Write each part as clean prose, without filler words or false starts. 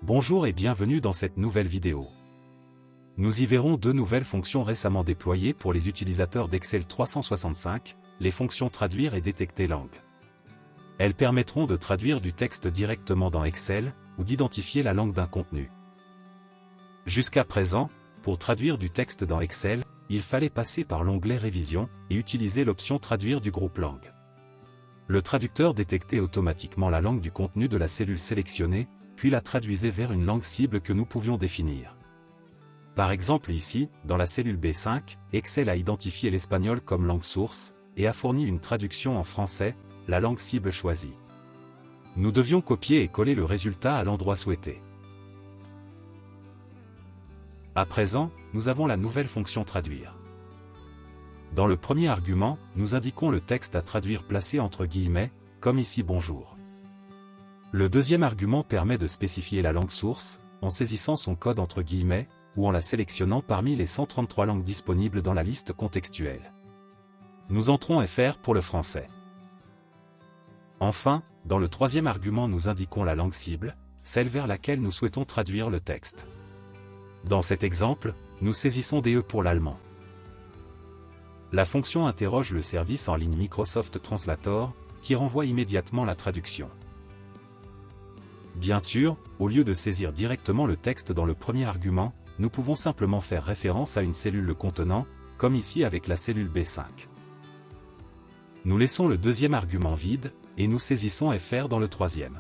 Bonjour et bienvenue dans cette nouvelle vidéo. Nous y verrons deux nouvelles fonctions récemment déployées pour les utilisateurs d'Excel 365, les fonctions traduire et détecter langue. Elles permettront de traduire du texte directement dans Excel, ou d'identifier la langue d'un contenu. Jusqu'à présent, pour traduire du texte dans Excel, il fallait passer par l'onglet Révision, et utiliser l'option Traduire du groupe langue. Le traducteur détectait automatiquement la langue du contenu de la cellule sélectionnée, puis la traduisait vers une langue cible que nous pouvions définir. Par exemple ici, dans la cellule B5, Excel a identifié l'espagnol comme langue source, et a fourni une traduction en français, la langue cible choisie. Nous devions copier et coller le résultat à l'endroit souhaité. À présent, nous avons la nouvelle fonction traduire. Dans le premier argument, nous indiquons le texte à traduire placé entre guillemets, comme ici bonjour. Le deuxième argument permet de spécifier la langue source, en saisissant son code entre guillemets, ou en la sélectionnant parmi les 133 langues disponibles dans la liste contextuelle. Nous entrons FR pour le français. Enfin, dans le troisième argument nous indiquons la langue cible, celle vers laquelle nous souhaitons traduire le texte. Dans cet exemple, nous saisissons DE pour l'allemand. La fonction interroge le service en ligne Microsoft Translator, qui renvoie immédiatement la traduction. Bien sûr, au lieu de saisir directement le texte dans le premier argument, nous pouvons simplement faire référence à une cellule le contenant, comme ici avec la cellule B5. Nous laissons le deuxième argument vide, et nous saisissons FR dans le troisième.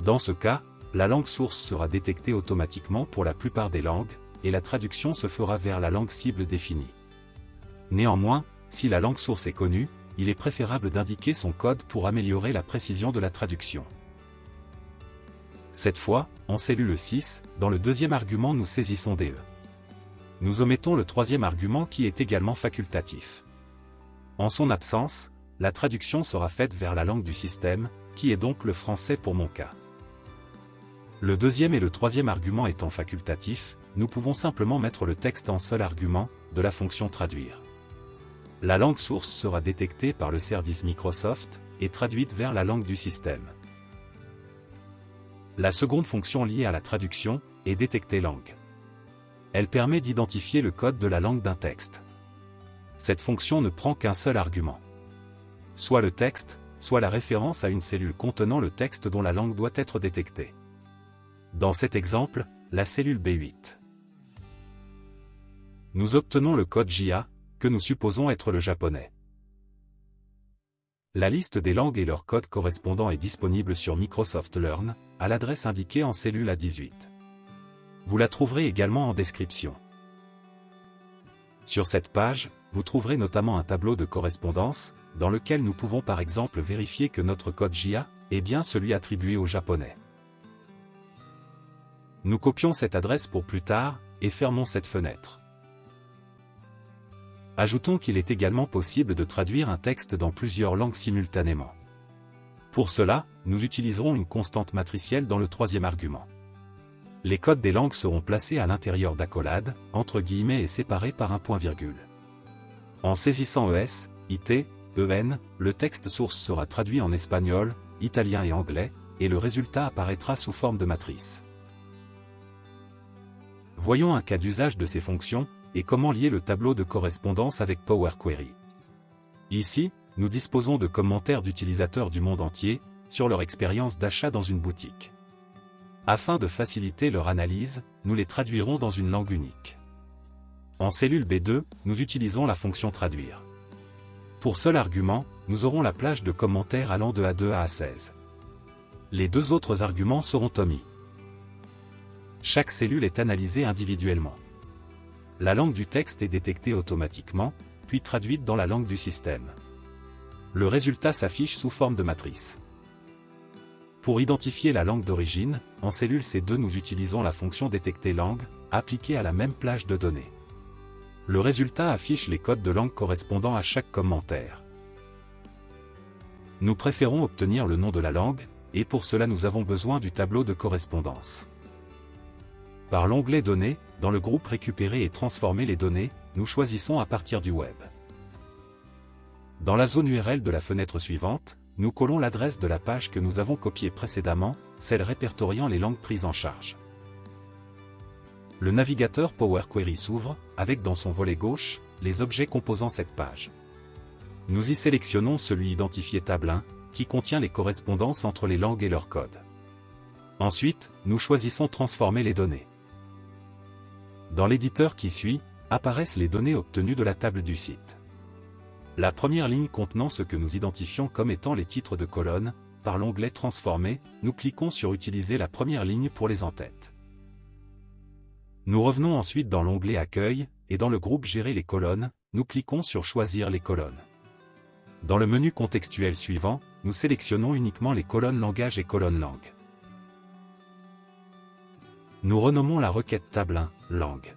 Dans ce cas, la langue source sera détectée automatiquement pour la plupart des langues, et la traduction se fera vers la langue cible définie. Néanmoins, si la langue source est connue, il est préférable d'indiquer son code pour améliorer la précision de la traduction. Cette fois, en cellule 6, dans le deuxième argument nous saisissons DE. Nous omettons le troisième argument qui est également facultatif. En son absence, la traduction sera faite vers la langue du système, qui est donc le français pour mon cas. Le deuxième et le troisième argument étant facultatifs, nous pouvons simplement mettre le texte en seul argument, de la fonction traduire. La langue source sera détectée par le service Microsoft, et traduite vers la langue du système. La seconde fonction liée à la traduction est détecter langue. Elle permet d'identifier le code de la langue d'un texte. Cette fonction ne prend qu'un seul argument. Soit le texte, soit la référence à une cellule contenant le texte dont la langue doit être détectée. Dans cet exemple, la cellule B8. Nous obtenons le code JA, que nous supposons être le japonais. La liste des langues et leur code correspondant est disponible sur Microsoft Learn, à l'adresse indiquée en cellule A18. Vous la trouverez également en description. Sur cette page, vous trouverez notamment un tableau de correspondance, dans lequel nous pouvons par exemple vérifier que notre code JA est bien celui attribué au japonais. Nous copions cette adresse pour plus tard, et fermons cette fenêtre. Ajoutons qu'il est également possible de traduire un texte dans plusieurs langues simultanément. Pour cela, nous utiliserons une constante matricielle dans le troisième argument. Les codes des langues seront placés à l'intérieur d'accolades, entre guillemets et séparés par un point-virgule. En saisissant ES, IT, EN, le texte source sera traduit en espagnol, italien et anglais, et le résultat apparaîtra sous forme de matrice. Voyons un cas d'usage de ces fonctions, et comment lier le tableau de correspondance avec Power Query. Ici, nous disposons de commentaires d'utilisateurs du monde entier, sur leur expérience d'achat dans une boutique. Afin de faciliter leur analyse, nous les traduirons dans une langue unique. En cellule B2, nous utilisons la fonction traduire. Pour seul argument, nous aurons la plage de commentaires allant de A2 à A16. Les deux autres arguments seront omis. Chaque cellule est analysée individuellement. La langue du texte est détectée automatiquement, puis traduite dans la langue du système. Le résultat s'affiche sous forme de matrice. Pour identifier la langue d'origine, en cellule C2 nous utilisons la fonction détecter langue, appliquée à la même plage de données. Le résultat affiche les codes de langue correspondant à chaque commentaire. Nous préférons obtenir le nom de la langue, et pour cela nous avons besoin du tableau de correspondance. Par l'onglet Données, dans le groupe Récupérer et transformer les données, nous choisissons à partir du web. Dans la zone URL de la fenêtre suivante, nous collons l'adresse de la page que nous avons copiée précédemment, celle répertoriant les langues prises en charge. Le navigateur Power Query s'ouvre, avec dans son volet gauche, les objets composant cette page. Nous y sélectionnons celui identifié table 1, qui contient les correspondances entre les langues et leur code. Ensuite, nous choisissons Transformer les données. Dans l'éditeur qui suit, apparaissent les données obtenues de la table du site. La première ligne contenant ce que nous identifions comme étant les titres de colonne, par l'onglet Transformer, nous cliquons sur Utiliser la première ligne pour les en-têtes. Nous revenons ensuite dans l'onglet Accueil, et dans le groupe Gérer les colonnes, nous cliquons sur Choisir les colonnes. Dans le menu contextuel suivant, nous sélectionnons uniquement les colonnes langage et colonnes langue. Nous renommons la requête table 1, langue.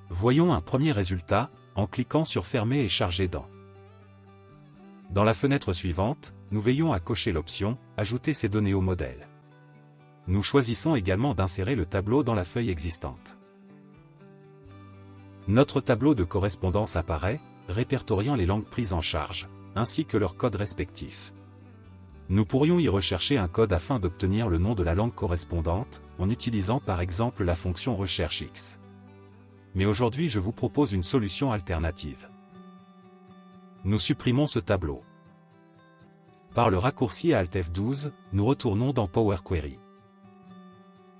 Voyons un premier résultat, en cliquant sur Fermer et charger dans. Dans la fenêtre suivante, nous veillons à cocher l'option « Ajouter ces données au modèle ». Nous choisissons également d'insérer le tableau dans la feuille existante. Notre tableau de correspondance apparaît, répertoriant les langues prises en charge, ainsi que leurs codes respectifs. Nous pourrions y rechercher un code afin d'obtenir le nom de la langue correspondante, en utilisant par exemple la fonction recherche X. Mais aujourd'hui je vous propose une solution alternative. Nous supprimons ce tableau. Par le raccourci Alt F12, nous retournons dans Power Query.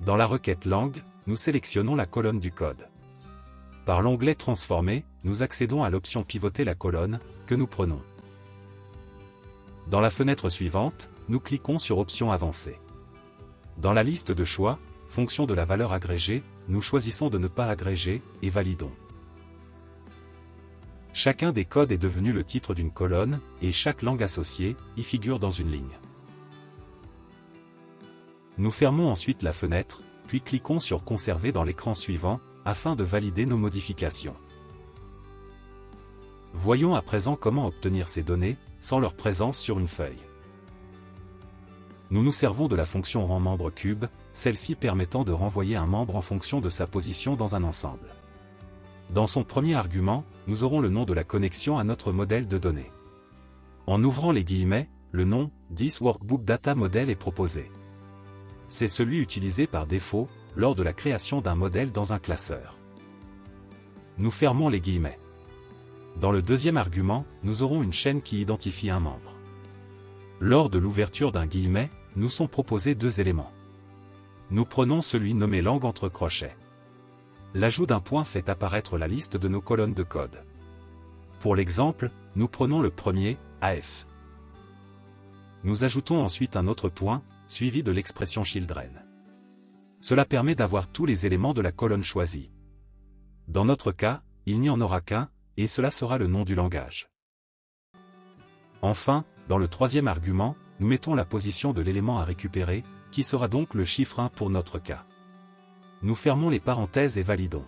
Dans la requête langue, nous sélectionnons la colonne du code. Par l'onglet Transformer, nous accédons à l'option Pivoter la colonne, que nous prenons. Dans la fenêtre suivante, nous cliquons sur Options avancées. Dans la liste de choix, fonction de la valeur agrégée, nous choisissons de ne pas agréger, et validons. Chacun des codes est devenu le titre d'une colonne, et chaque langue associée y figure dans une ligne. Nous fermons ensuite la fenêtre, puis cliquons sur Conserver dans l'écran suivant, afin de valider nos modifications. Voyons à présent comment obtenir ces données, sans leur présence sur une feuille. Nous nous servons de la fonction rend-membre cube, celle-ci permettant de renvoyer un membre en fonction de sa position dans un ensemble. Dans son premier argument, nous aurons le nom de la connexion à notre modèle de données. En ouvrant les guillemets, le nom « This Workbook Data Model » est proposé. C'est celui utilisé par défaut, lors de la création d'un modèle dans un classeur. Nous fermons les guillemets. Dans le deuxième argument, nous aurons une chaîne qui identifie un membre. Lors de l'ouverture d'un guillemet, nous sont proposés deux éléments. Nous prenons celui nommé langue entre crochets. L'ajout d'un point fait apparaître la liste de nos colonnes de code. Pour l'exemple, nous prenons le premier, AF. Nous ajoutons ensuite un autre point, suivi de l'expression children. Cela permet d'avoir tous les éléments de la colonne choisie. Dans notre cas, il n'y en aura qu'un, et cela sera le nom du langage. Enfin, dans le troisième argument, nous mettons la position de l'élément à récupérer, qui sera donc le chiffre 1 pour notre cas. Nous fermons les parenthèses et validons.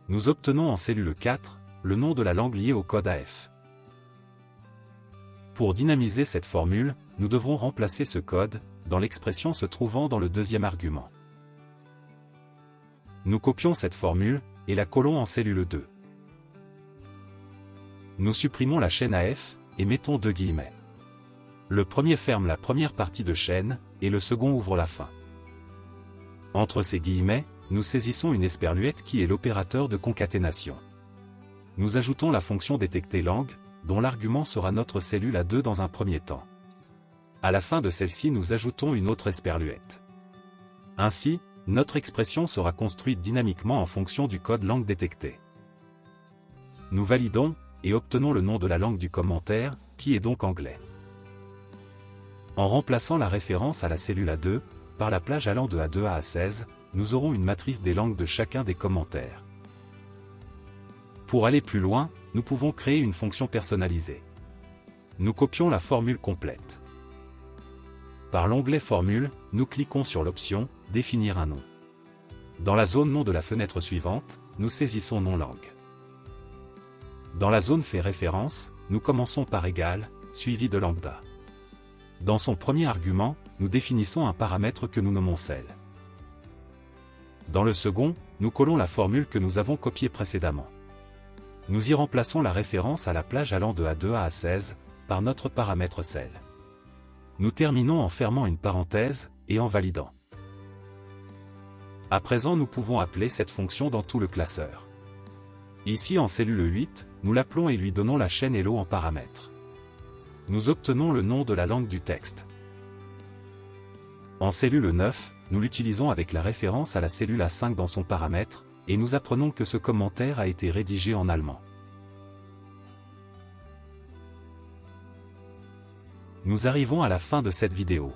Nous obtenons en cellule 4, le nom de la langue liée au code AF. Pour dynamiser cette formule, nous devrons remplacer ce code, dans l'expression se trouvant dans le deuxième argument. Nous copions cette formule, et la collons en cellule 2. Nous supprimons la chaîne AF, et mettons deux guillemets. Le premier ferme la première partie de chaîne, et le second ouvre la fin. Entre ces guillemets, nous saisissons une esperluette qui est l'opérateur de concaténation. Nous ajoutons la fonction détecter langue, dont l'argument sera notre cellule A2 dans un premier temps. À la fin de celle-ci nous ajoutons une autre esperluette. Ainsi, notre expression sera construite dynamiquement en fonction du code langue détecté. Nous validons, et obtenons le nom de la langue du commentaire, qui est donc anglais. En remplaçant la référence à la cellule A2, par la plage allant de A2 à A16, nous aurons une matrice des langues de chacun des commentaires. Pour aller plus loin, nous pouvons créer une fonction personnalisée. Nous copions la formule complète. Par l'onglet Formule, nous cliquons sur l'option « Définir un nom ». Dans la zone nom de la fenêtre suivante, nous saisissons nom langue. Dans la zone fait référence, nous commençons par égal, suivi de lambda. Dans son premier argument, nous définissons un paramètre que nous nommons cell. Dans le second, nous collons la formule que nous avons copiée précédemment. Nous y remplaçons la référence à la plage allant de A2 à A16, par notre paramètre cell. Nous terminons en fermant une parenthèse, et en validant. À présent nous pouvons appeler cette fonction dans tout le classeur. Ici en cellule 8, nous l'appelons et lui donnons la chaîne Hello en paramètre. Nous obtenons le nom de la langue du texte. En cellule 9, nous l'utilisons avec la référence à la cellule A5 dans son paramètre, et nous apprenons que ce commentaire a été rédigé en allemand. Nous arrivons à la fin de cette vidéo.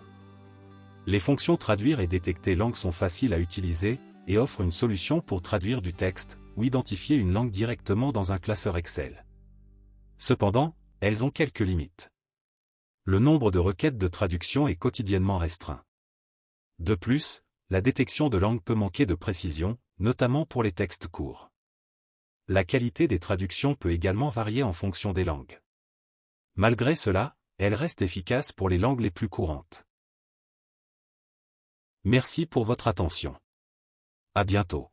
Les fonctions traduire et détecter langue sont faciles à utiliser, et offrent une solution pour traduire du texte, ou identifier une langue directement dans un classeur Excel. Cependant, elles ont quelques limites. Le nombre de requêtes de traduction est quotidiennement restreint. De plus, la détection de langue peut manquer de précision, notamment pour les textes courts. La qualité des traductions peut également varier en fonction des langues. Malgré cela, elle reste efficace pour les langues les plus courantes. Merci pour votre attention. À bientôt.